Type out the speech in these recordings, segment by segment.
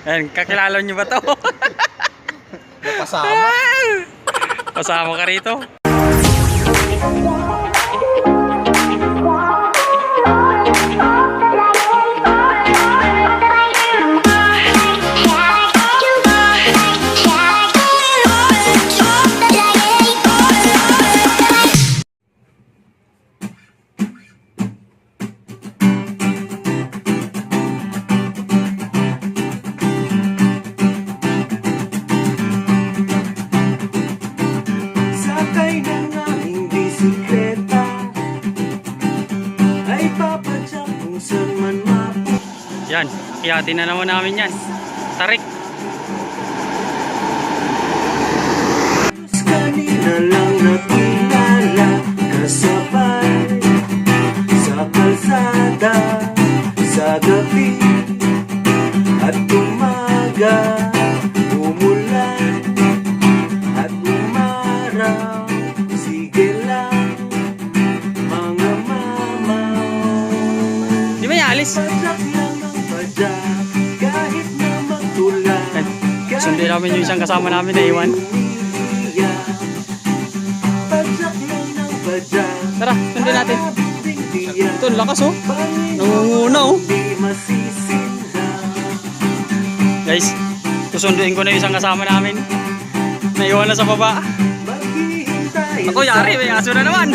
Ayan, kakilala nyo ba to? Napasama. Pasama ka rito. Sakay ng aming bisikleta, ay papadyak kung saan man mapunta. Yan, iyatin na naman namin yan. Tarik. Kanina lang nakilala, kasabay sa kalsada, sa gabi at umaga, umulan at umaraw. Sige lang, mga mamaw. Di ba alis? Padyak lang ang padyak, kahit na magtulan. Sundin namin yung isang kasama namin na iwan. Padyak lang ng padyak. Tara, sundin natin. Ito, Ito, lakas oh. Nangunguna oh. Guys, susunduin ko na yung isang kasama namin. Naiwan na sa baba. Ako, yari, may aso na naman.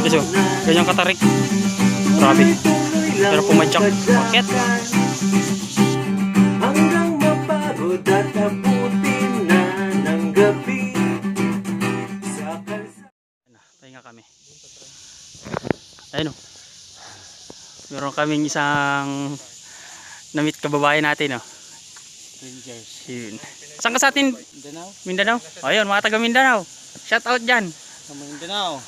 Guys oh, ganyan katarik. Grabe. Pero pumadyak. Bakit? Hanggang mapagod at abutin na ng gabi sa kalsada. Pahinga kami. Ayun oh. Meron kaming isang na-meet kababayan natin oh. Rangers. Yun. Saan ka sa atin? Mindanao? Mindanao? Ayun, mga taga Mindanao. Shout out dyan. Sa Mindanao.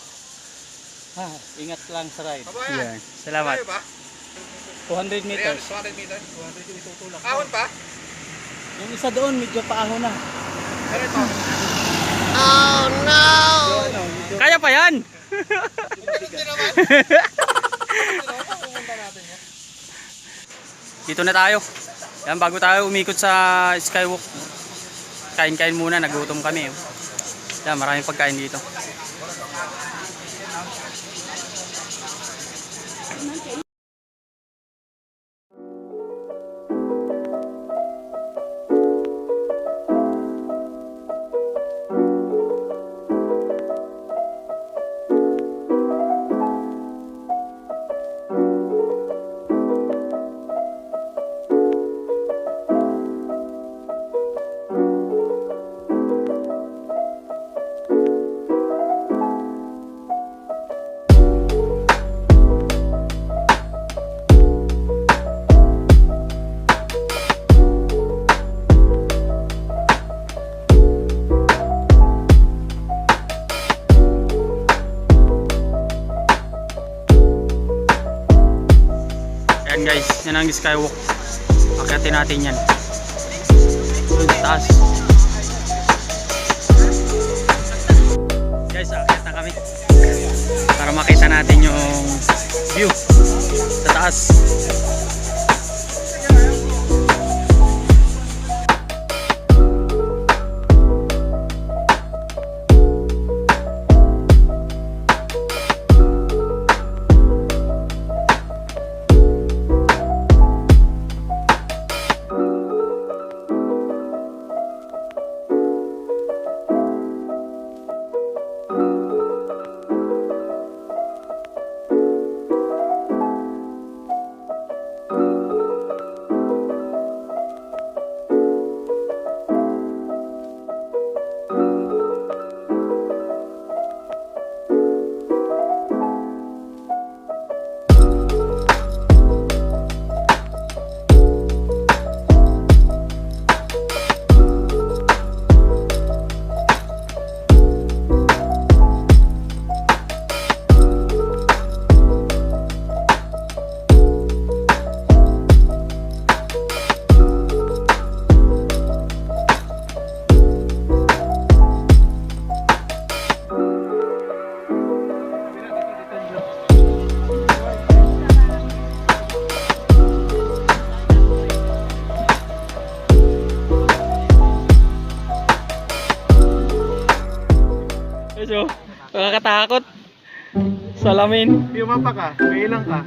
Ha, ingat lang sa ride. Yan. Salamat. 200 meters. 200 meters. 200 yung itutulak. Ahon pa? Yung isa doon, medyo paahon na. Pero ito. Kaya pa yan! Hindi naman. Dito na tayo. Yan, bago tayo umikot sa skywalk. Kain-kain muna, nagutom kami. Oh. Yan, maraming pagkain dito. Ayan guys, yan ang skywalk. Akyatin natin yan. Taas. Guys, akyat na kami. Para makita natin yung view sa taas. Nakakatakot. Salamin. Yumapa ka. May ilang ka.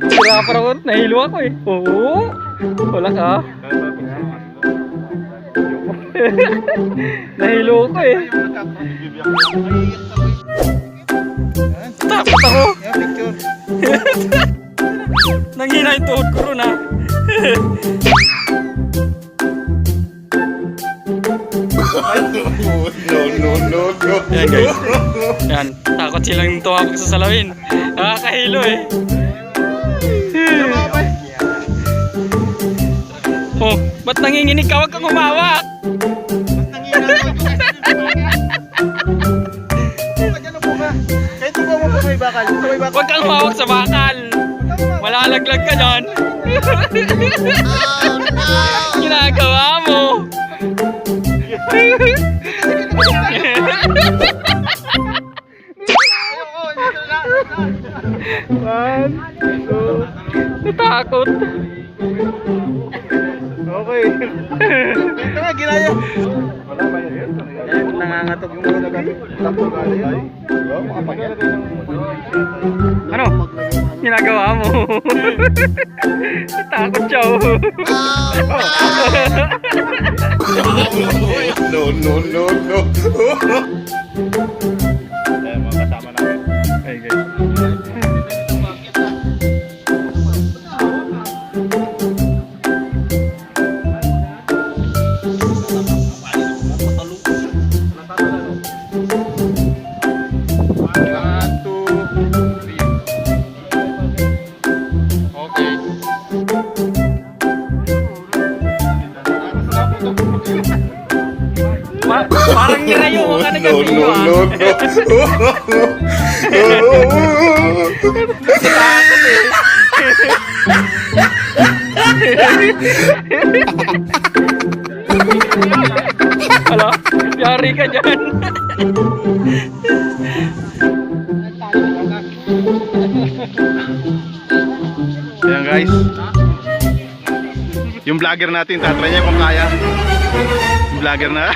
Sira pa rin. Nahilo ako eh. Oo. Wala ka. Nahilo ko eh. Takot ako. Yan, picture. Nanghina yung tuhod ko ron ah. No. Yan guys. Yan. Takot silang tumawag sa salamin. Nakakahilo eh. Oh, ba't nanginginig ka? Huwag kang humawak. Kahit ito mo po may bakal. Ito may bakal. Huwag kang humawak sa bakal. Malalaglag ka dyan. Ginagawa mo. One, two. Natakot. Okay. Ito nga, ginaya. Wala ba yun? Nangangatok yung mga gabi. Tapos gali ay. Makapaglagay ng... Ano? Ginagawa mo. Natakot siya oh. No. Ayan, mga kasama namin. Ay guys. One, two, three. Okay. Parang nirayo mo ka na gabi ah. Hala, yari ka dyan. Ayan guys. Yung vlogger natin, tatry niya kung kaya. Yung vlogger na.